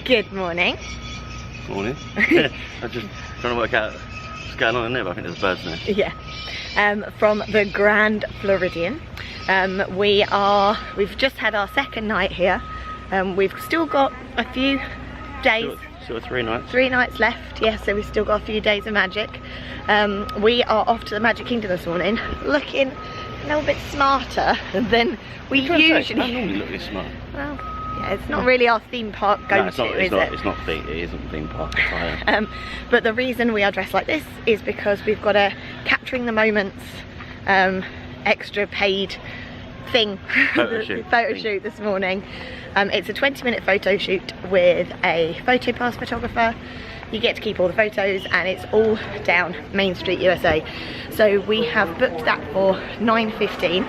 Good morning. Morning. I'm just trying to work out what's going on in there, but I think there's birds there. Yeah. From the Grand Floridian. We've just had our second night here. We've still got a few days. Still 3 nights. 3 nights left, yeah, so we've still got a few days of magic. We are off to the Magic Kingdom this morning, looking a little bit smarter than we usually. I normally look this smart. Well, yeah, it's not really our theme park go-to, is it? It isn't theme park attire. But the reason we are dressed like this is because we've got a capturing the moments extra paid thing, photo shoot this morning. It's a 20-minute photo shoot with a photo pass photographer. You get to keep all the photos and it's all down Main Street, USA. So we have booked that for 9:15.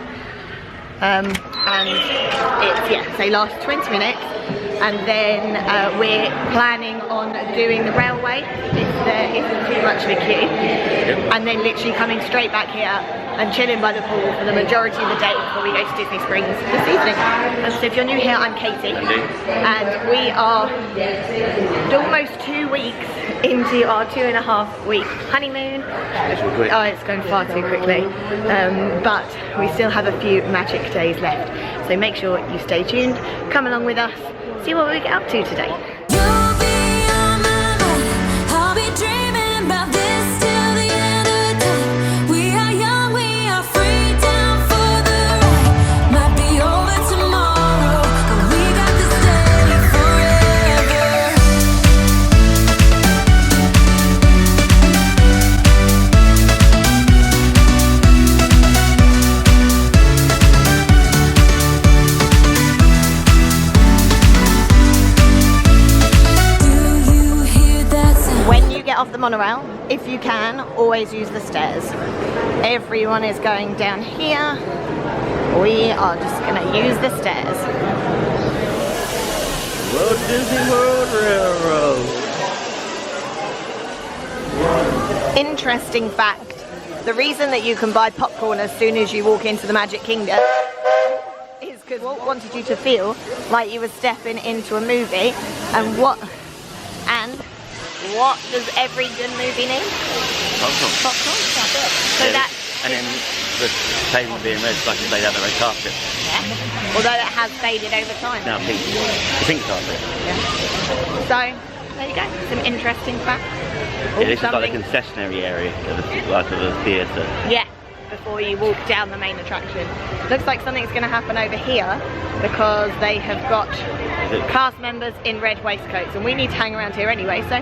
And it's, so last 20 minutes. And then we're planning on doing the railway if there isn't too much of a queue. And then literally coming straight back here and chilling by the pool for the majority of the day before we go to Disney Springs this evening. So if you're new here, I'm Katie. And we are almost 2 weeks into our 2.5 week honeymoon. Oh, it's going far too quickly. But we still have a few magic days left. So make sure you stay tuned, come along with us, see what we get up to today. You'll be on my mind. I'll be dreaming about this till the end of the time. We are young, we are free, down for the ride. Might be over tomorrow, but we got to stay forever. Off the monorail, if you can, always use the stairs. Everyone is going down here. We are just going to use the stairs. Walt Disney World Railroad. Interesting fact, the reason that you can buy popcorn as soon as you walk into the Magic Kingdom is because Walt wanted you to feel like you were stepping into a movie. And what does every good movie need? Popcorn. Popcorn, that's it. So yeah, that's... And then the table being red, so I can lay down the red carpet. Yeah. Although it has faded over time. Now pink. The pink carpet. Yeah. So, there you go. Some interesting facts. Yeah, this is like the concessionary area of the theatre. Yeah. Before you walk down the main attraction. Looks like something's going to happen over here because they have got cast members in red waistcoats and we need to hang around here anyway, so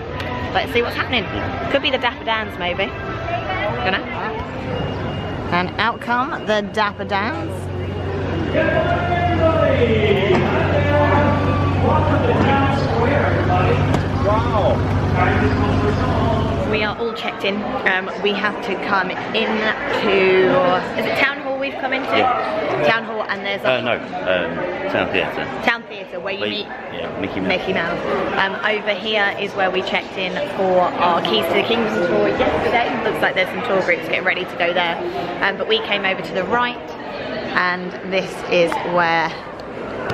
let's see what's happening. Could be the Dapper Dans maybe. Gonna. And out come the Dapper Dans. Wow. We are all checked in. We have to come into, is it Town Hall we've come into? Yeah. Town Hall, and there's a... Town Theatre. Town Theatre, where you meet Mickey Mouse. Over here is where we checked in for our Keys to the Kingdom tour yesterday. Looks like there's some tour groups getting ready to go there. But we came over to the right, and this is where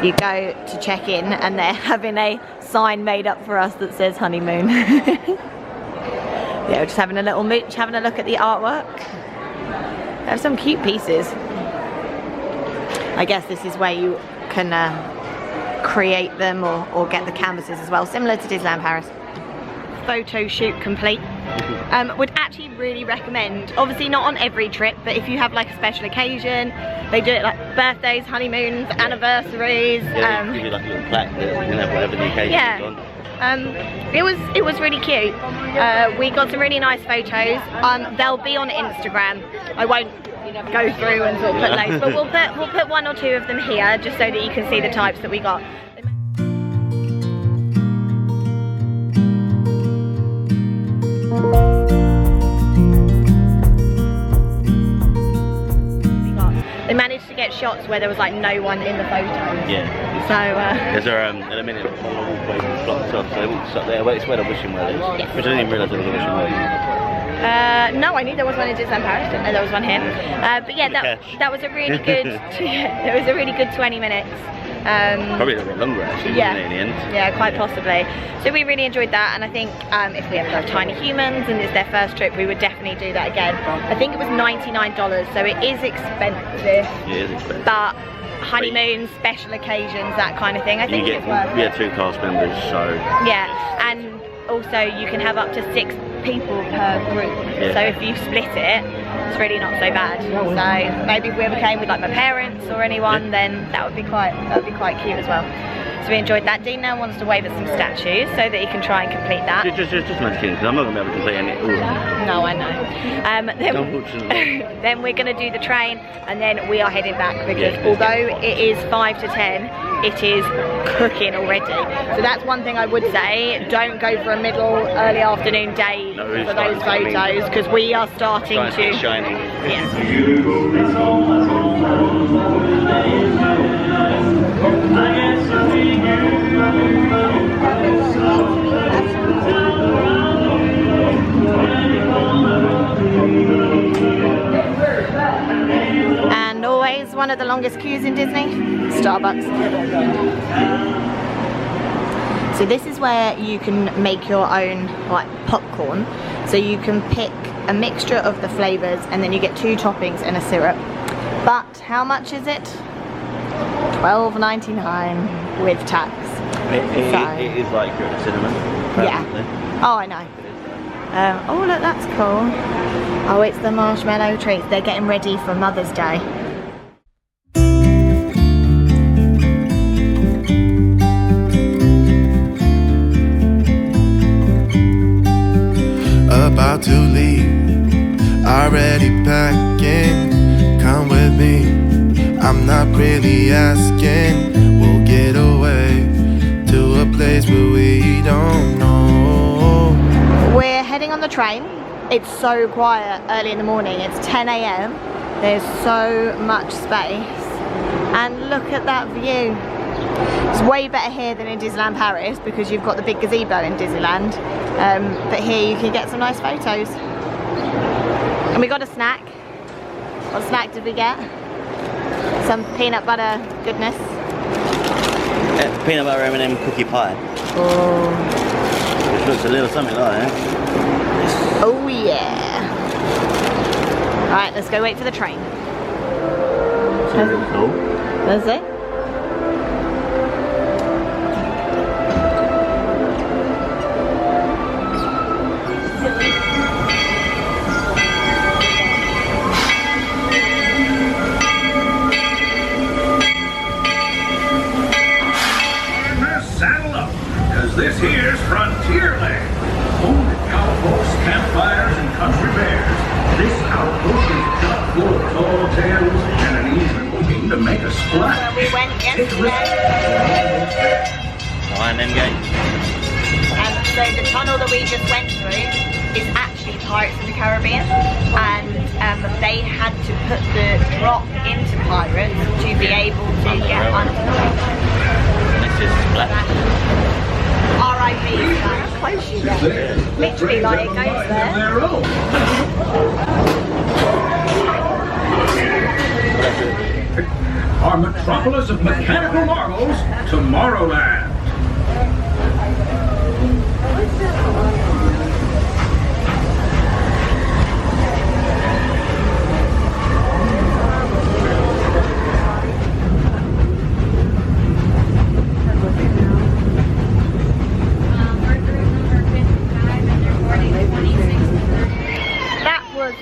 you go to check in, and they're having a sign made up for us that says honeymoon. Yeah, we're just having a little mooch, having a look at the artwork. They have some cute pieces. I guess this is where you can create them or get the canvases as well, similar to Disneyland Paris. Photo shoot complete. Would actually really recommend, obviously not on every trip, but if you have like a special occasion, they do it like birthdays, honeymoons, anniversaries. Yeah, give you like a little plaque that you can have whatever the occasion is on. It was really cute. We got some really nice photos. They'll be on Instagram. I won't go through and sort of put loads, but we'll put 1 or 2 of them here just so that you can see the types that we got. They managed to get shots where there was like no one in the photos. Yeah. So there's a minute on the walkway blocks off, so they won't stop there. Well, it's where the wishing well is. Yes. Which I didn't even realise there was a wishing well. No, I knew there was one in Disneyland Paris. Didn't know there was one here. But yeah, that was a really good. There was a really good 20 minutes. Probably a little bit longer actually, yeah, isn't it, in the end? yeah, quite possibly. So we really enjoyed that, and I think if we ever go Tiny Humans and it's their first trip, we would definitely do that again. I think it was $99, so it is expensive. Yeah, it is expensive. But honeymoons, special occasions, that kind of thing, I think it's worth it. We had 2 cast members, so... Yeah, and also you can have up to 6 people per group. Yeah. So if you split it, it's really not so bad. So maybe if we ever came with like my parents or anyone, then that would be quite cute as well. So we enjoyed that. Dean now wants to wave at some statues so that he can try and complete that. Just mention, because I'm not going to be able to complete any. No, I know. Then we're going to do the train, and then we are heading back because although it is 5 to 10, it is cooking already. So that's one thing I would say. Don't go for a early afternoon day for those photos, because we are starting to. Shining. And always one of the longest queues in Disney, Starbucks. So this is where you can make your own like popcorn. So you can pick a mixture of the flavours and then you get 2 toppings and a syrup. But how much is it? $12.99 with tax. It is like cinnamon. Yeah. Oh, I know. Oh, look, that's cool. Oh, it's the marshmallow treats. They're getting ready for Mother's Day. About to leave, already packing. Come with me, I'm not really asking. We'll get away to a place where we don't know. We're heading on the train. It's so quiet early in the morning. It's 10 AM. There's so much space. And look at that view. It's way better here than in Disneyland Paris because you've got the big gazebo in Disneyland. But here you can get some nice photos. And we got a snack. What snack did we get? Some peanut butter goodness. Yeah, peanut butter M&M cookie pie. Oh. Which looks a little something like that. Oh yeah. Alright, let's go wait for the train. Sounds cool. Does it? Saddle up, because this here's Frontierland. Home to cowpokes, campfires, and country bears. This outpost is chock full of tall tales and an easy looking to make a splash. Where we went yesterday. Behind them gates. So the tunnel that we just went through is actually Pirates of the Caribbean, and they had to put the drop into Pirates to be able to get under the water. This is black. R.I.P. How close you get. Literally, like, it goes there. Our metropolis of mechanical marvels, Tomorrowland.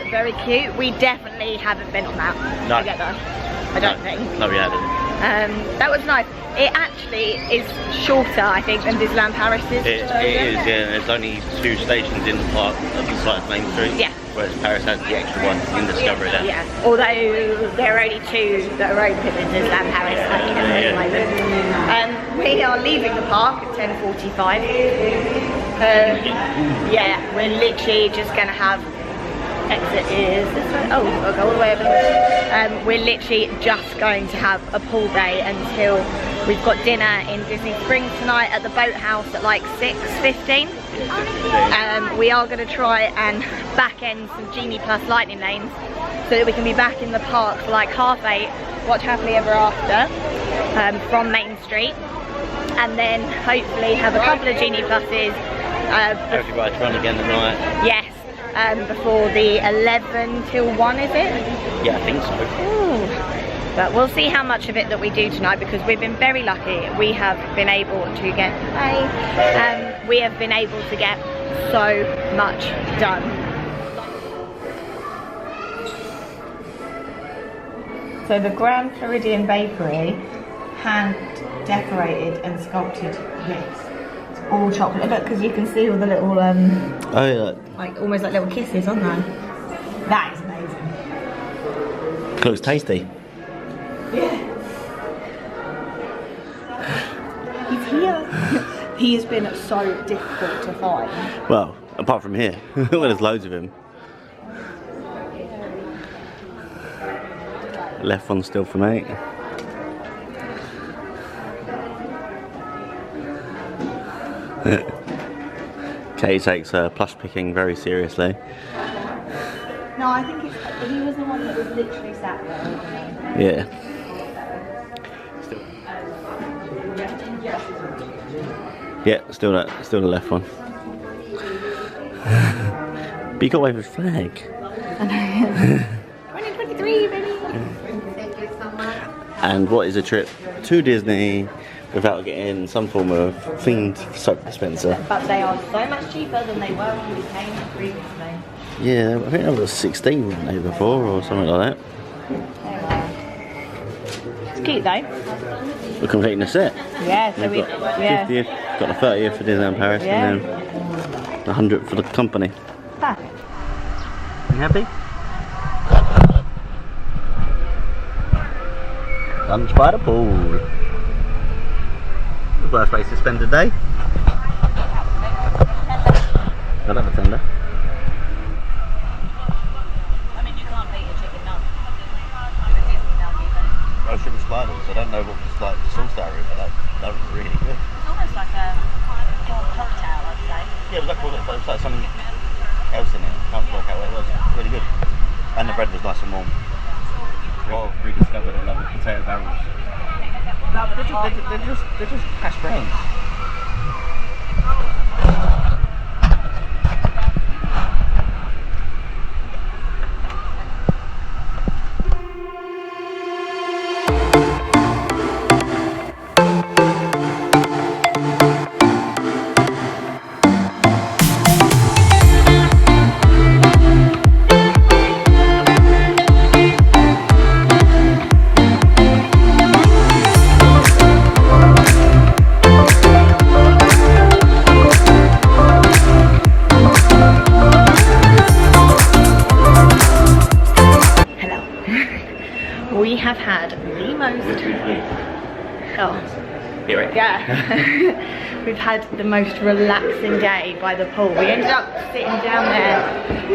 Very cute. We definitely haven't been on that together. I don't think. No, we haven't. That was nice. It actually is shorter, I think, than Disneyland Paris is. It is, yeah. There's only 2 stations in the park besides Main Street. Yeah. Whereas Paris has the extra one in Discovery there. Yeah. Although there are only 2 that are open in Disneyland Paris at the moment. We are leaving the park at 10:45. Yeah, we're literally just going to have. Exit is this way. Oh, I'll go all the way over there. We're literally just going to have a pool day until we've got dinner in Disney Springs tonight at the Boathouse at like 6:15. We are going to try and back end some Genie Plus lightning lanes so that we can be back in the park for like 8:30, watch Happily Ever After from Main Street, and then hopefully have a couple of Genie Pluses. Hopefully ride Tron again tonight. Yes, before the 11 till 1, is it? Yeah, I think so. Ooh. But we'll see how much of it that we do tonight, because we've been very lucky. We have been able to get we have been able to get so much done. So the Grand Floridian Bakery hand decorated and sculpted this. It's all chocolate. Look, because you can see all the little Oh yeah. like almost like little kisses on there. That is amazing. Looks tasty. Yeah. He's here. He has been so difficult to find. Well, apart from here, well, there's loads of him. Left one still for me. Katie takes plush picking very seriously. No, I think he was the one that was literally sat there, wasn't he? Yeah. Yeah, still the left one. But you got away with a flag. I know. 2023, baby. Thank you so much. And what is a trip to Disney without getting some form of themed soap dispenser? But they are so much cheaper than they were when we came previously. Yeah, I think that was 16 weren't they before or something like that. It's cute though. We're completing the set. Yeah, so We've got 50th, got the 30th for Disneyland Paris, and then the 100th for the company. Perfect. You happy? Lunch by the pool. The worst place to spend a day. I'll have a tender. I mean, you can't beat a chicken nugget. I sugar sliders. I don't know what the sauce they are in, but that was really good. It's almost like a warm cocktail, I'd say. Yeah, it was like, it was like something else in it. Can't work out what it was. Really good. And the bread was nice and warm. Well, rediscovered a love of potato barrels. No, they're just hash browns. We have had the most... Oh. You're right. Yeah. We've had the most relaxing day by the pool. We ended up sitting down there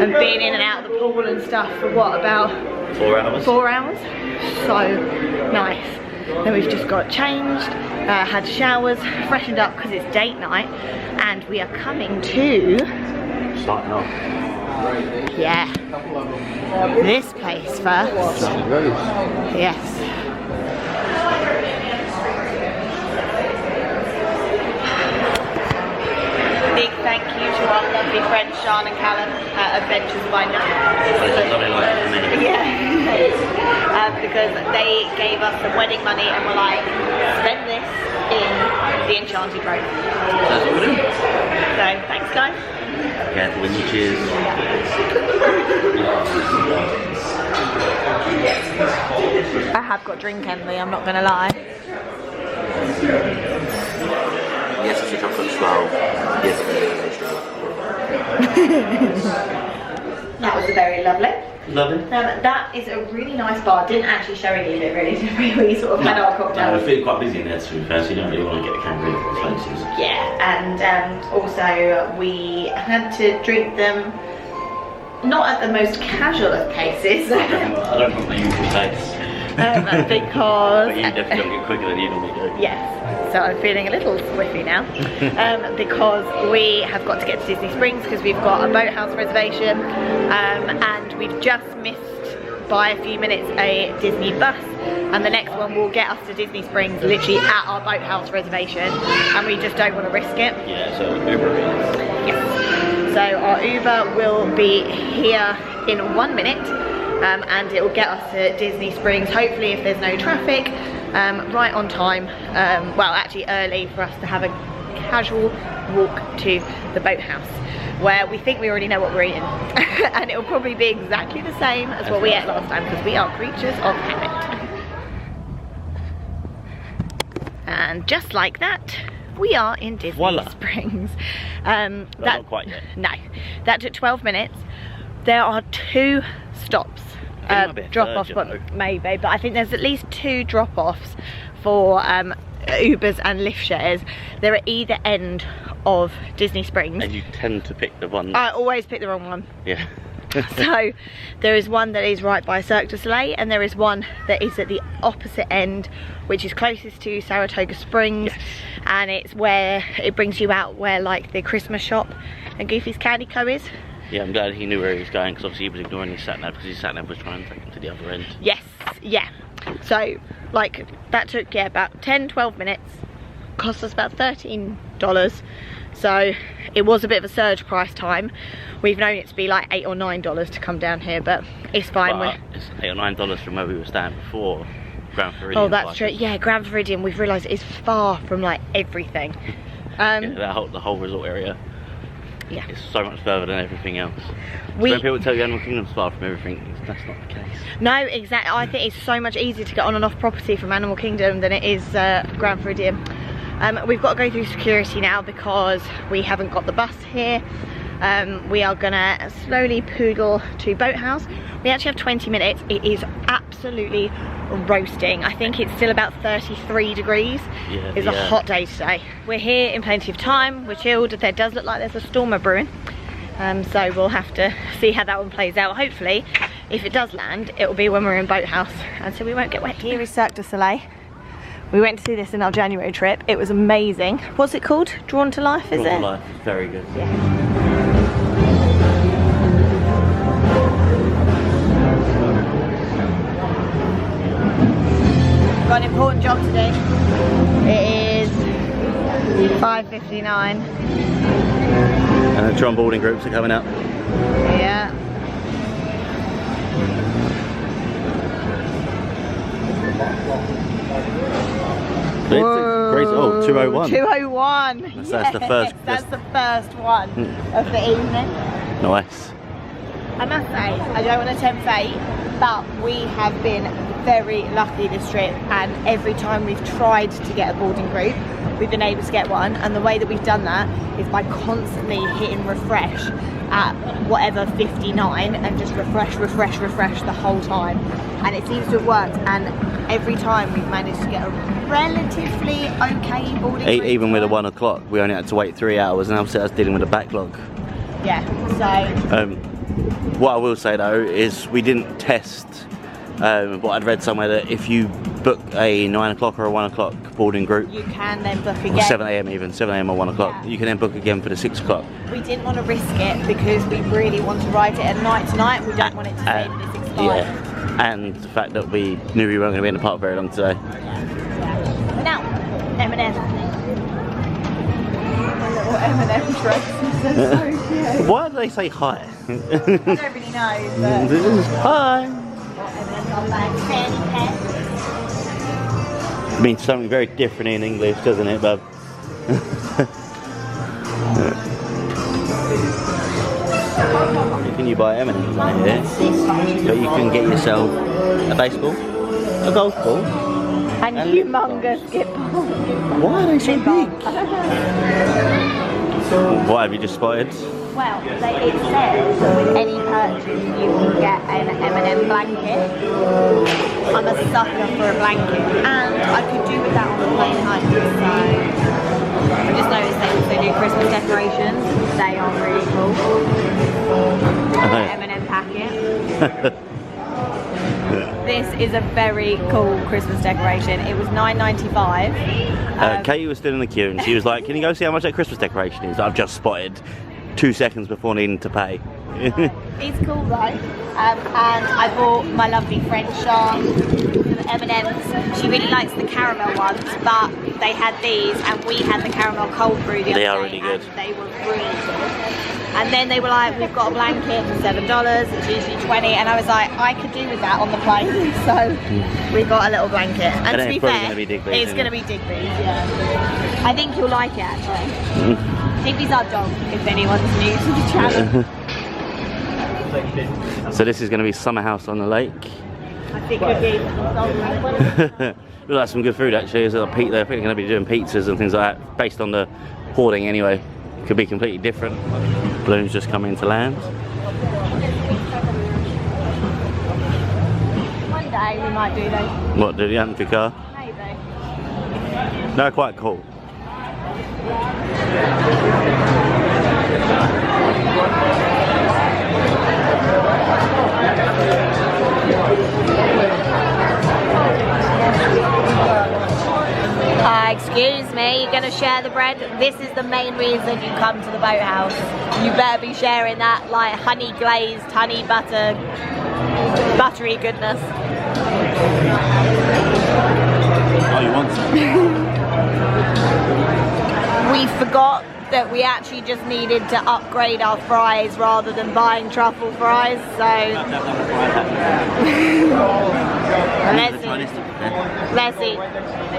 and being in and out of the pool and stuff for what, about 4 hours? 4 hours. So nice. Then we've just got changed, had showers, freshened up because it's date night, and we are coming to... Starting off. Yeah. This place first. Yes. Big thank you to our lovely friends Sean and Callum at Adventures by Night. Yeah. Because they gave us some wedding money and were like, spend this in the Enchanted Grove. That's what we're doing. So thanks guys. Careful when you choose. I have got drink envy, I'm not gonna lie. Yes, it's a chocolate swirl. Yes, it's a That was very lovely. Lovely. That is a really nice bar. Didn't actually show any of it really, did we? We sort of had our cocktails. I feel quite busy in there to be fair, so you don't really want to get the camera in for places. Yeah, and also we had to drink them not at the most casual of paces. I don't want the usual taste. because... But you definitely don't get quicker than you normally do. Yes, so I'm feeling a little squiffy now because we have got to get to Disney Springs because we've got a Boathouse reservation and we've just missed by a few minutes a Disney bus, and the next one will get us to Disney Springs literally at our Boathouse reservation, and we just don't want to risk it. Yeah, so Uber is. Yes. So our Uber will be here in 1 minute and it will get us to Disney Springs, hopefully if there's no traffic, right on time, well actually early for us to have a casual walk to the Boathouse, where we think we already know what we're eating and it will probably be exactly the same as what we ate last time because we are creatures of habit. And just like that, we are in Disney Voila. Springs. Not quite yet. No, that took 12 minutes. There are 2 stops, drop-off, but maybe, but I think there's at least 2 drop-offs for Ubers and Lyft shares. They're at either end of Disney Springs. And you tend to pick the one. I always pick the wrong one. Yeah. So there is one that is right by Cirque du Soleil, and there is one that is at the opposite end, which is closest to Saratoga Springs. Yes. And it's where it brings you out where like the Christmas shop and Goofy's Candy Co is. Yeah, I'm glad he knew where he was going because obviously he was ignoring his sat nav because his sat nav was trying to take him to the other end. Yes, yeah. So like that took about 10-12 minutes, cost us about $13. So it was a bit of a surge price time. We've known it to be like $8 or $9 to come down here, but it's fine. But it's $8 or $9 from where we were staying before Grand Floridian. Oh, that's true. Yeah, Grand Floridian, we've realised is far from like everything. Yeah, the whole resort area. Yeah. It's so much further than everything else. We- So when people tell you Animal Kingdom's far from everything, that's not the case. No, exactly. I think it's so much easier to get on and off property from Animal Kingdom than it is Grand Floridian. We've got to go through security now because we haven't got the bus here. We are gonna slowly poodle to Boathouse. We actually have 20 minutes. It is absolutely roasting. I think it's still about 33 degrees. Yeah, It's a hot day today. We're here in plenty of time. We're chilled. There does look like there's a storm brewing. So we'll have to see how that one plays out. Hopefully, if it does land, it will be when we're in Boathouse, and so we won't get wet. Here is Cirque du Soleil. We went to see this in our January trip. It was amazing. What's it called? Drawn to Life, is it? Drawn to Life, very good. Yeah. Got an important job to do. It is 5:59. And the drum boarding groups are coming up. Yeah. Great. Oh, 201. 201. That's the first. That's the first one of the evening. Nice. I must say, I don't want to tempt fate, but we have been very lucky this trip, and every time we've tried to get a boarding group, we've been able to get one, and the way that we've done that is by constantly hitting refresh at whatever 59 and just refresh the whole time, and it seems to have worked, and every time we've managed to get a relatively okay boarding group. Even with a 1 o'clock, we only had to wait 3 hours, and obviously I was dealing with a backlog. Yeah, so what I will say though is we didn't test, but I'd read somewhere that if you book a 9 o'clock or a 1 o'clock boarding group, you can then book again. or 7 AM even, 7 AM or 1 o'clock, Yeah. you can then book again for the 6 o'clock. We didn't want to risk it because we really want to ride it at night tonight. We don't want it to say that it's expired. Yeah, and the fact that we knew we weren't going to be in the park very long today. Yeah. Now, M&M. Little M&M dresses, they're so cute. Why do they say hi? I don't really know, but Hi! M&M's are like fanny pants. It means something very different in English, doesn't it, bub? Can you buy M&M's in here? But you can get yourself a baseball, a golf ball, And humongous skip ball. Why are they so big? What have you just spotted? Well, it says that with any purchase you can get an M&M blanket. I'm a sucker for a blanket, and I could do with that on the plane home. So I just noticed they also do Christmas decorations. They are really cool. M&M packet. This is a very cool Christmas decoration. It was $9.95. Katie was still in the queue and she was like, can you go see how much that Christmas decoration is? I've just spotted 2 seconds before needing to pay. It's cool though. And I bought my lovely friend Sean some M&Ms. She really likes the caramel ones, but they had these and we had the caramel cold brew the other day. They are really good. And they were really good. And then they were like, we've got a blanket for $7, it's usually $20, and I was like, I could do with that on the plane. So we got a little blanket. And to be fair, it's going to be Digby's, yeah. I think you'll like it actually. Digby's our dog, if anyone's new to the channel. So this is going to be Summer House on the Lake. I think it'd be Looks like some good food actually. They're going to be doing pizzas and things like that, based on the hoarding anyway. Could be completely different. Balloons just coming to land. One day we might do those. What, do the empty car? Maybe. They're quite cool. Excuse me, you're going to share the bread? This is the main reason you come to the Boathouse. You better be sharing that like honey glazed, honey butter, buttery goodness. Oh, you want some? We forgot that we actually just needed to upgrade our fries rather than buying truffle fries, so let's eat.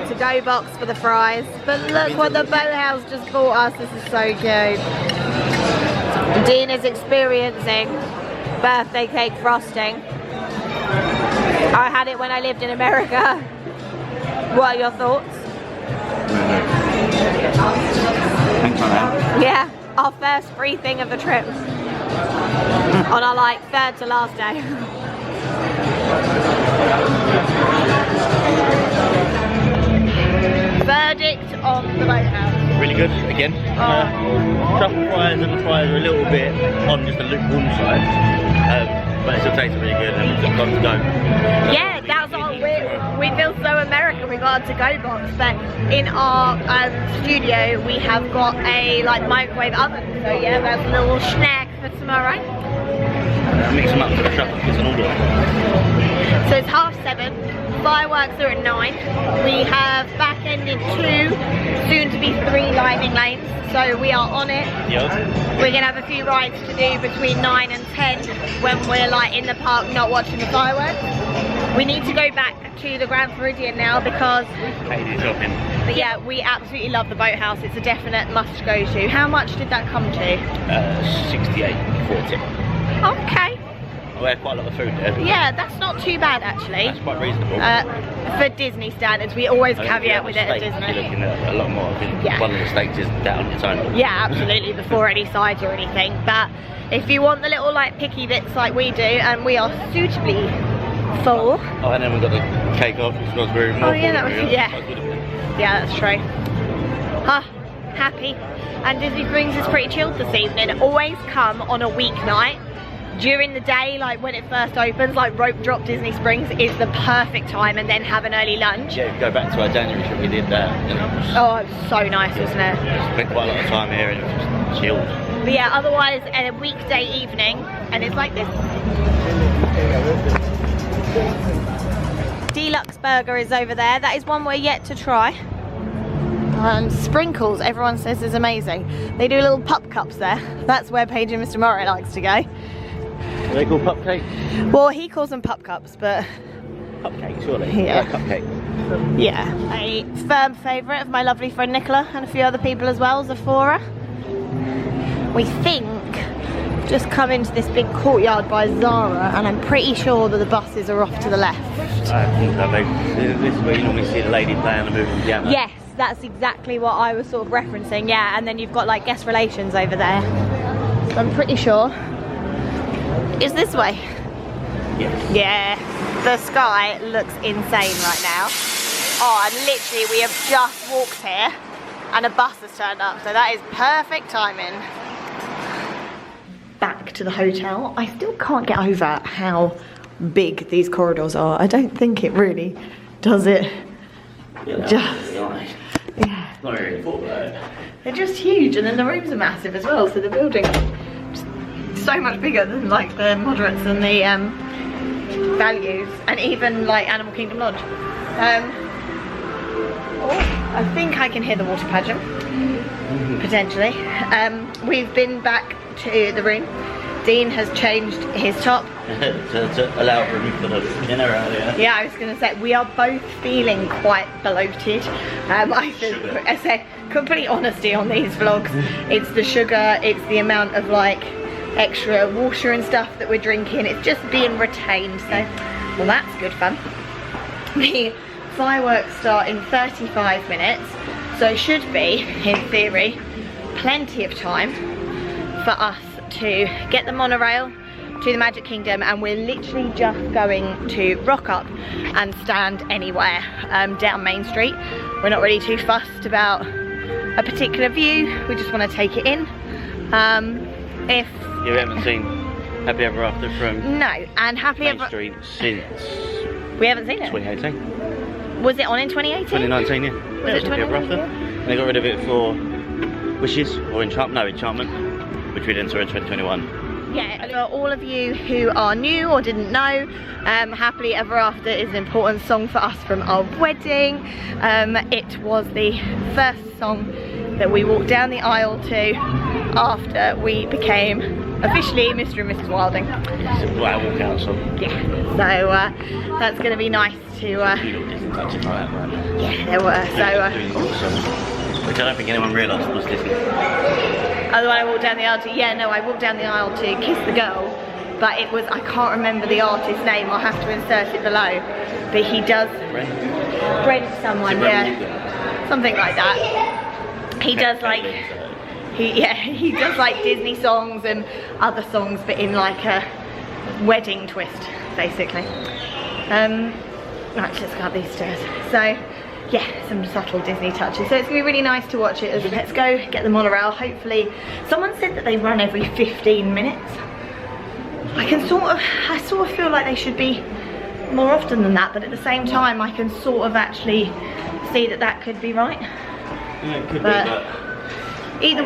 To-go box for the fries. But look what the Boathouse just bought us. This is so cute. Dean is experiencing birthday cake frosting. I had it when I lived in America. What are your thoughts? Thanks for that. Yeah, our first free thing of the trip. On our like third to last day. Verdict on the Boathouse. Really good, again. Truffle fries and the fries are a little bit on just the lukewarm side. But it still tastes really good and we've just got to go. Yeah, that's our, we feel so American, we got a to-go box, but in our studio we have got a like microwave oven, so yeah, that's a little snack for tomorrow. Mix them up for the truffle, it's an order. So it's 7:30, fireworks are at 9, we have back-ended 2, soon to be 3 lightning lanes, so we are on it. Yep. We're going to have a few rides to do between 9 and 10 when we're like in the park not watching the fireworks. We need to go back to the Grand Floridian now because Katie's shopping. but yeah, we absolutely love the Boathouse. It's a definite must go to. How much did that come to? 68.40. Okay. We had quite a lot of food there. Yeah, that's not too bad actually. That's quite reasonable. For Disney standards, we always caveat with it at Disney. You're looking at a lot more. I think Yeah. one of the steaks is that on its own. Yeah, absolutely, before any sides or anything. But if you want the little like picky bits like we do, and we are suitably full. Oh, and then we've got the cake off, which was very more. Oh yeah, that was, yeah, that's true. Huh, happy. And Disney Springs is pretty chilled this evening. Always come on a weeknight. During the day, like when it first opens, like rope drop Disney Springs is the perfect time, and then have an early lunch. Yeah, go back to our January trip, we did that, you know. Oh, it was so nice, wasn't it? Spent quite a lot of time here and it was just chilled. But yeah, otherwise a weekday evening, and it's like this. Deluxe Burger is over there. That is one we're yet to try. And Sprinkles, everyone says is amazing. They do little pup cups there. That's where Paige and Mr. Murray likes to go. Are they called cupcakes? Well, he calls them pup cups, but Cupcakes, surely. Yeah. Cupcake. yeah. A firm favourite of my lovely friend Nicola and a few other people as well, Zephora. We think just come into this big courtyard by Zara, and I'm pretty sure that the buses are off to the left. I think that this is where you normally see the lady playing the moving piano. Yes, that's exactly what I was sort of referencing, yeah, and then you've got like guest relations over there. So I'm pretty sure it's this way. Yes. Yeah, the sky looks insane right now. Oh, and literally we have just walked here and a bus has turned up, so that is perfect timing. Back to the hotel. I still can't get over how big these corridors are. I don't think it really does it. Yeah, Just, nice. yeah. Not really thought about it. They're just huge, and then the rooms are massive as well, so the building is so much bigger than like the moderates and the values, and even like Animal Kingdom Lodge. Oh, I think I can hear the water pageant, potentially. We've been back to the room. Dean has changed his top. to allow room for the dinner earlier. Yeah, I was going to say, we are both feeling quite bloated. I say, complete honesty on these vlogs. It's the sugar, it's the amount of like extra water and stuff that we're drinking. It's just being retained, so, well, that's good fun. The fireworks start in 35 minutes, so should be, in theory, plenty of time for us to get the monorail to the Magic Kingdom, and we're literally just going to rock up and stand anywhere down Main Street. We're not really too fussed about a particular view, we just want to take it in. If you haven't seen Happily Ever After from no, and Happily Main Ever Street since we haven't seen it. 2018. Was it on in 2018? 2019, yeah. Was it Happily Ever After? 2019? And they got rid of it for Wishes or Enchantment, which we then saw in 2021. Yeah, for all of you who are new or didn't know, Happily Ever After is an important song for us from our wedding. It was the first song that we walked down the aisle to after we became officially Mr. and Mrs. Wilding. It's a black walkout song. Yeah, so that's going to be nice to... little Disney touches like that, right? Yeah, there were, so... which I don't think anyone realised was Disney. Oh, the one I walked down the aisle to, yeah, no, I walked down the aisle to Kiss the Girl, but it was, I can't remember the artist's name, I'll have to insert it below, but he does, Brent someone, yeah, something like that. He does like, he does like Disney songs and other songs, but in like a wedding twist, basically. Right, let's go up these stairs. So, yeah, some subtle Disney touches. So it's gonna be really nice to watch it. Let's go get the monorail. Hopefully, someone said that they run every 15 minutes. I sort of feel like they should be more often than that, but at the same time, I can sort of actually see that that could be right. Yeah, it could But be, either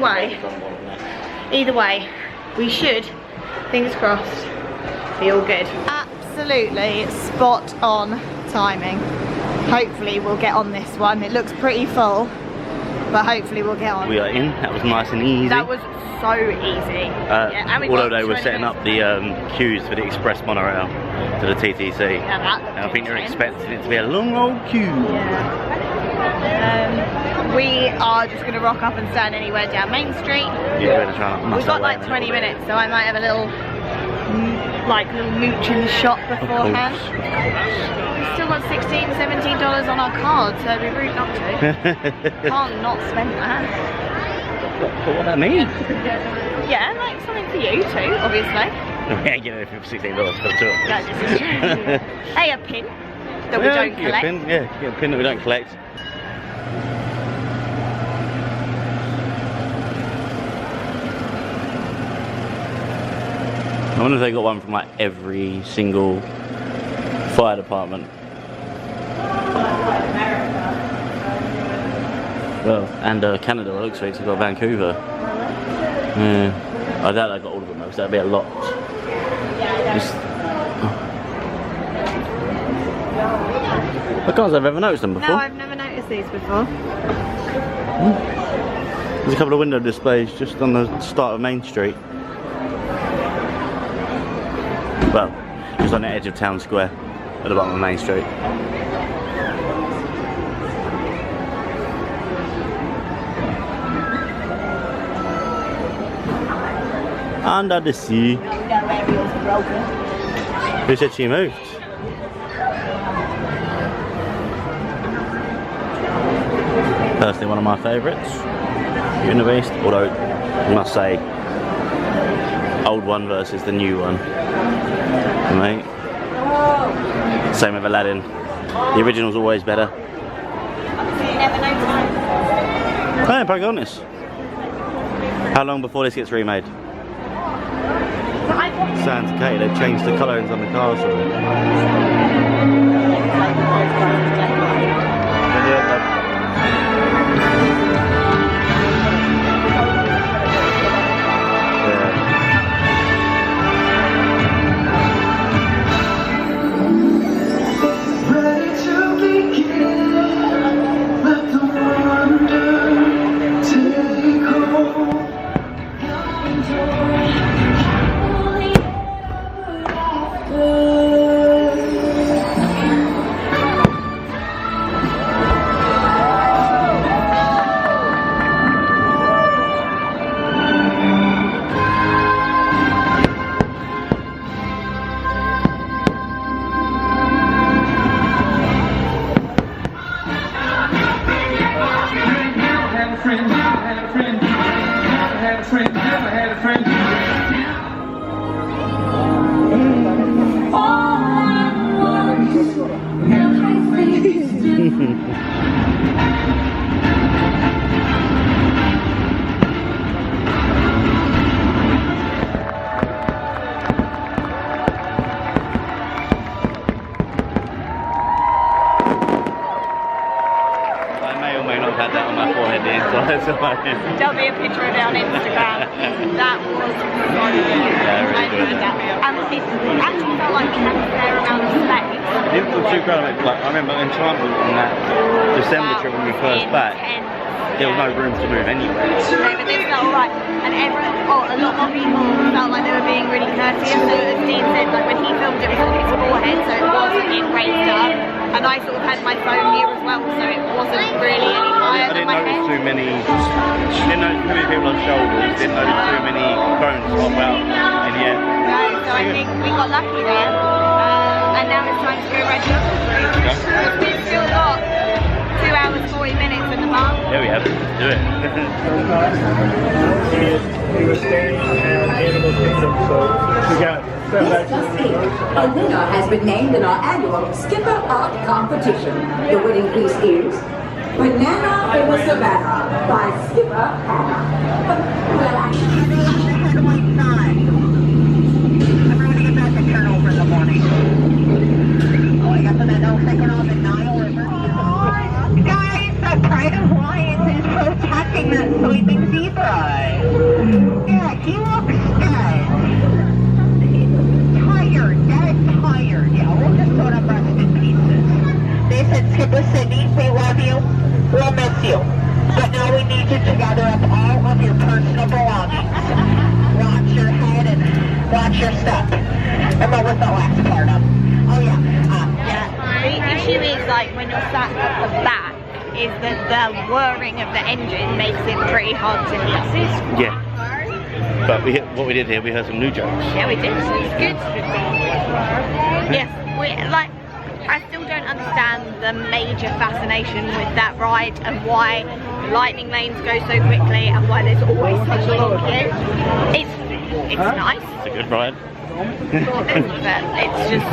way, we should, fingers crossed, be all good. Absolutely spot on timing. Hopefully we'll get on this one. It looks pretty full, but hopefully we'll get on. We are in. That was nice and easy. That was so easy. Yeah, although they were setting up the queues for the express monorail to the TTC. Yeah, that looked and I think they're intense. expecting it to be a long old queue. Yeah. We are just going to rock up and stand anywhere down Main Street. You're going to try and We've got like 20 minutes, so I might have a little mooch in the shop beforehand. We've still got $16, $17 on our card, so it'd be rude not to. Can't not spend that. But what about me? Yeah, like something for you too, obviously. We ain't getting anything for $16 for the tour. No, this is true. Hey, a pin that we don't Get a collect. pin, yeah, get a pin that we don't collect. I wonder if they got one from like every single fire department. Well, and Canada, it looks like it's got Vancouver. Yeah, I doubt they got all of them though, because that'd be a lot. Just, I can't say I've ever noticed them before. No, I've never noticed these before. There's a couple of window displays just on the start of Main Street. Well, just on the edge of Town Square at the bottom of Main Street. Under the sea. Who said she moved? Personally, one of my favourites. Beauty and the Beast, although I must say, old one versus the new one. Mate. Same with Aladdin. The original's always better. Hey, Pocahontas. How long before this gets remade? Sans K, they've changed the colourings on the cars for it. There'll be a picture of it on Instagram. That was so good. Yeah, really good. And it actually felt like we had a fair amount of space. It didn't feel too crowded. Like, I remember in Childhood on that December trip when we first back, there was no room to move anyway. No, but this felt alright. And a lot more people felt like they were being really courteous. So as Dean said, like when he filmed it was on his forehead, so it wasn't in raised up. And I sort of had my phone here as well, so it wasn't really any higher than my head. Didn't notice too many people on shoulders, didn't notice too many phones pop out in the air. No, so I think we got lucky there. And now it's time to go ready up. We've still got 2 hours 40 minutes in the bar. There we have it, let's do it. We were staying in Animal Kingdom, so we got A winner has been named in our annual Skipper Art Competition. The winning piece is Banana in the Savannah by Skipper Hannah. Well, I'm going to get back to turnover in the morning. Oh, I got the meadow taken off at 9 River. Guys, the pride of lions is protecting that sleeping zebra. Yeah, he looks dead. Tired, dead tired. Yeah, we'll just sort of rest in pieces. They said, Skipper Sydney, we love you. We'll miss you. But now we need you to gather up all of your personal belongings. Watch your head and watch your step. And what was the last part of? Oh yeah. The issue is like when you're sat at the back, is that the whirring of the engine makes it pretty hard to hear. Yeah. But what we did here, we heard some new jokes. Yeah, we did. It was good. Yes, I still don't understand the major fascination with that ride and why lightning lanes go so quickly and why there's always such a long queue. It's nice. It's a good ride. But it's just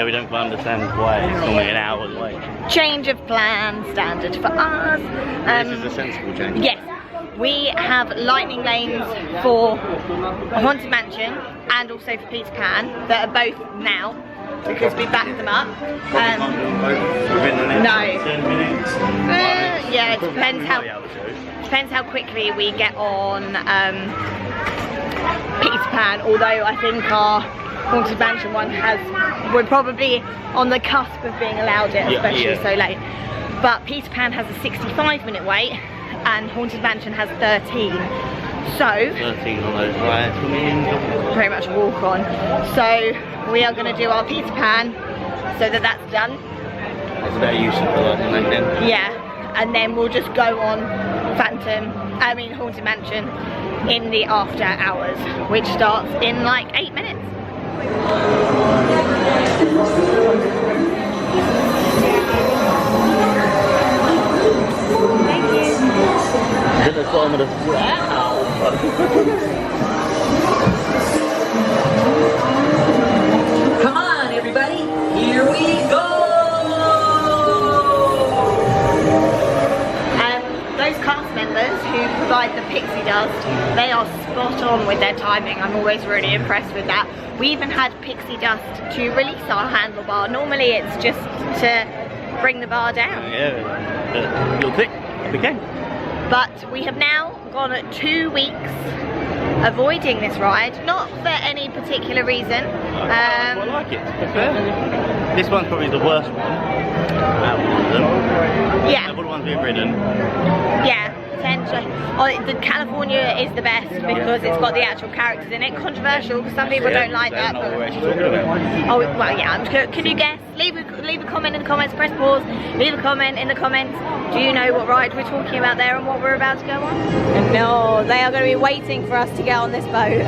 we don't quite understand why it's normally an hour's wait. change of plan, standard for us. This is a sensible change. Yes. We have lightning lanes for Haunted Mansion and also for Peter Pan that are both now because we backed them up. Within the next 10 minutes. Yeah, it depends how quickly we get on Peter Pan. Although I think our Haunted Mansion one we're probably on the cusp of being allowed it, especially so late. But Peter Pan has a 65-minute wait. And Haunted Mansion has 13. So 13 on those rides. pretty much walk on. So we are going to do our Peter Pan so that's done. That's a better use of the lightning lane then. Yeah, and then we'll just go on Haunted Mansion in the after hours, which starts in like 8 minutes. come on, everybody. Here we go. Those cast members who provide the pixie dust, they are spot on with their timing. I'm always really impressed with that. We even had pixie dust to release our handlebar. Normally it's just to bring the bar down. Yeah, you'll think okay. But we have now gone 2 weeks avoiding this ride, not for any particular reason. I like it, to be fair. This one's probably the worst one out of all of them. Yeah. All the ones we've ridden. Yeah, potentially. Oh, the California is the best because it's got the actual characters in it. Controversial because some people don't like that. But... we're actually talking about. Oh, well, yeah. Can you guess? Leave a comment in the comments. Press pause. Leave a comment in the comments. Do you know what ride we're talking about there and what we're about to go on? No, they are going to be waiting for us to get on this boat.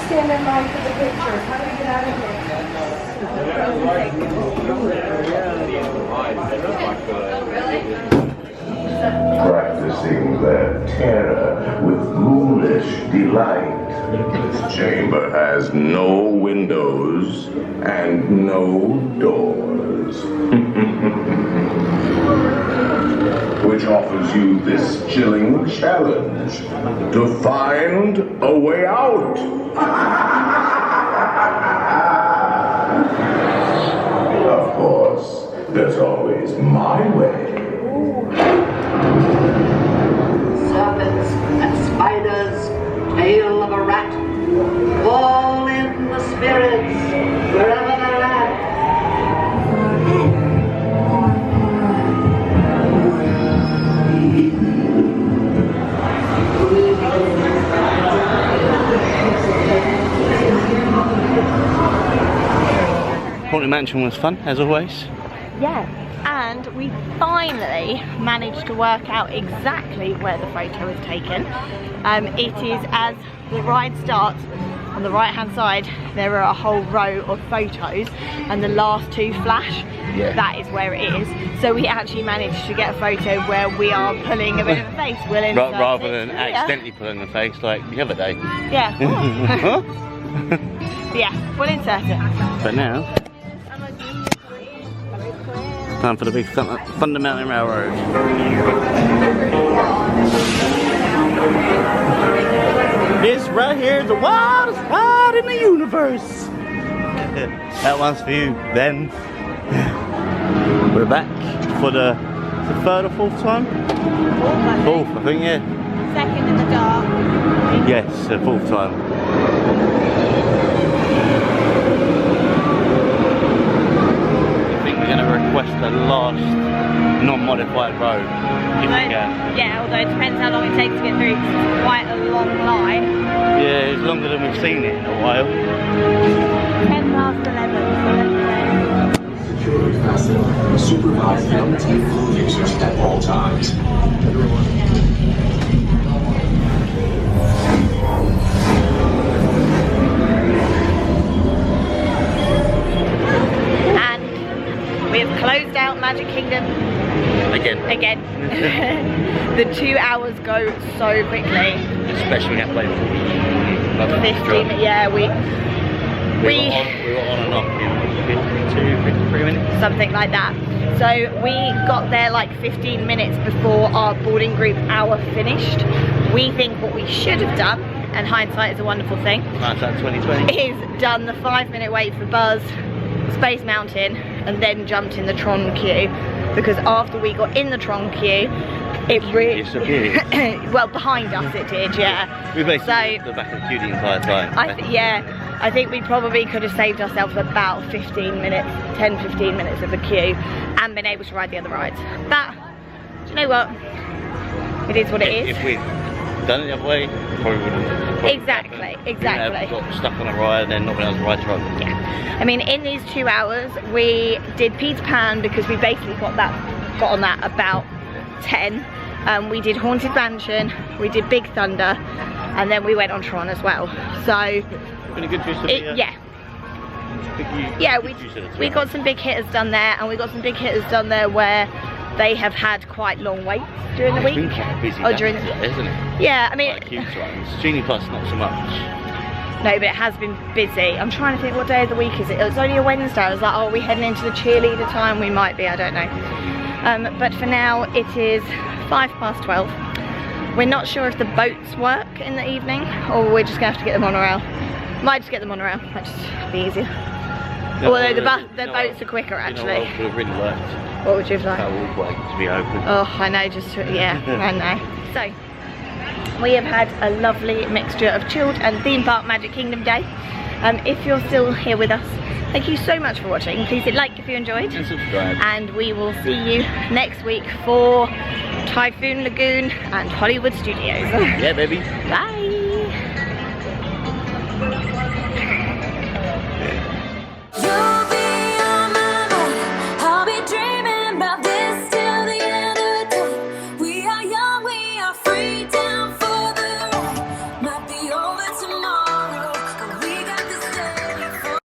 Stand in line for the pictures. How do we get out of Practicing their terror with ghoulish delight. This chamber has no windows and no doors. Which offers you this chilling challenge to find a way out. Of course, there's always my way. serpents and spiders, tail of a rat, all in the spirits, wherever they're at. Haunted Mansion was fun, as always. Yeah, and we finally managed to work out exactly where the photo is taken. It is as the ride starts, on the right hand side there are a whole row of photos and the last two flash. Yeah. That is where it is. So we actually managed to get a photo where we are pulling a bit of a face. We'll insert rather it than here. accidentally pulling the face like the other day. Yeah. Yeah, we'll insert it. But now, time for the big Thunder Mountain Railroad. This right here is the wildest ride in the universe. That one's for you, Ben. We're back for the third or fourth time? Fourth, I think, yeah. Second in the dark. Yes, the fourth time. We're going to request the last non-modified road if we can. Yeah, although it depends how long it takes to get through because it's quite a long line. Yeah, it's longer than we've seen it in a while. 10 past 11, so let's Security fasten. Supervise MT flow users at all times. We have closed out Magic Kingdom again. The 2 hours go so quickly. Especially that way. 15, yeah, we were on and off in 52, 53 minutes. Something like that. So we got there like 15 minutes before our boarding group hour finished. We think what we should have done, and hindsight is a wonderful thing, hindsight 2020, is done the 5-minute wait for Buzz, Space Mountain, and then jumped in the Tron queue, because after we got in the Tron queue, it really disappeared. Well, behind us it did, yeah. We basically the back of the queue the entire time. I think we probably could have saved ourselves about 15 minutes, 10-15 minutes of the queue, and been able to ride the other rides. But do you know what? It is what it is. If we'd done it the other way, probably would have. Exactly. Got stuck on a ride and then not been able to ride the ride. Yeah. I mean, in these 2 hours, we did Peter Pan because we basically got on that about 10. We did Haunted Mansion, we did Big Thunder, and then we went on Tron as well. So Been a good use of we got some big hitters done there, and we got some big hitters done there where they have had quite long waits during the week. It's been quite busy, isn't it? Yeah, I mean, like huge ones. Genie Plus not so much. No, but it has been busy. I'm trying to think, what day of the week is it? It was only a Wednesday. I was like, oh, are we heading into the cheerleader time? We might be, I don't know. But for now, it is 12:05. We're not sure if the boats work in the evening, or we're just gonna have to get the monorail. Might just get the monorail, might just be easier. No, although the boats are quicker, actually. Would have really worked. What would you have liked? That walkway to be open. Oh, I know, yeah, I know. So, we have had a lovely mixture of chilled and theme park Magic Kingdom day. If you're still here with us, thank you so much for watching. Please hit like if you enjoyed. And subscribe. And we will see you next week for Typhoon Lagoon and Hollywood Studios. Yeah, baby. Bye.